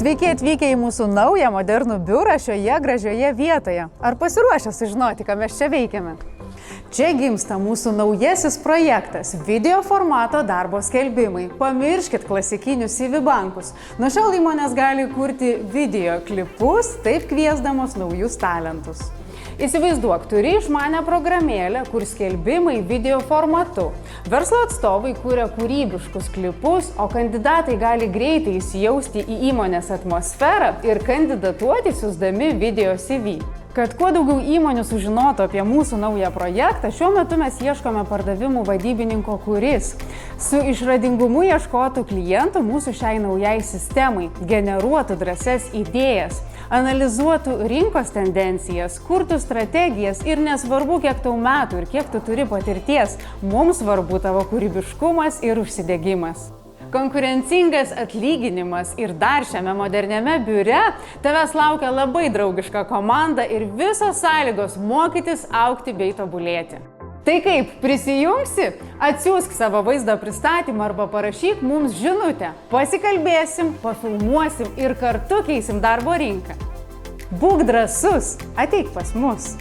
Sveiki atvykę į mūsų naują modernų biurą šioje gražioje vietoje. Ar pasiruošę sužinoti, ką mes čia veikiame? Čia gimsta mūsų naujasis projektas – video formato darbo skelbimai. Pamirškit klasikinius CV bankus. Nuo šiol įmonės gali kurti video klipus, taip kviesdamos naujus talentus. Įsivaizduok, turi išmanę programėlę, kur skelbimai video formatu. Verslo atstovai kuria kūrybiškus klipus, o kandidatai gali greitai įsijausti į įmonės atmosferą ir kandidatuoti siųsdami video CV. Kad kuo daugiau įmonių sužinotų apie mūsų naują projektą, šiuo metu mes ieškome pardavimų vadybininko, kuris su išradingumu ieškotų klientų mūsų šiai naujai sistemai, generuotų drąsias idėjas, analizuotų rinkos tendencijas, kurtų strategijas ir nesvarbu, kiek tau metų ir kiek tu turi patirties, mums svarbu tavo kūrybiškumas ir užsidegimas. Konkurencingas atlyginimas ir dar šiame moderniame biure tavęs laukia labai draugiška komanda ir visos sąlygos mokytis, augti bei tobulėti. Tai kaip, prisijungsi? Atsiųsk savo vaizdo pristatymą arba parašyk mums žinutę. Pasikalbėsim, pafilmuosim ir kartu keisim darbo rinką. Būk drąsus, ateik pas mus.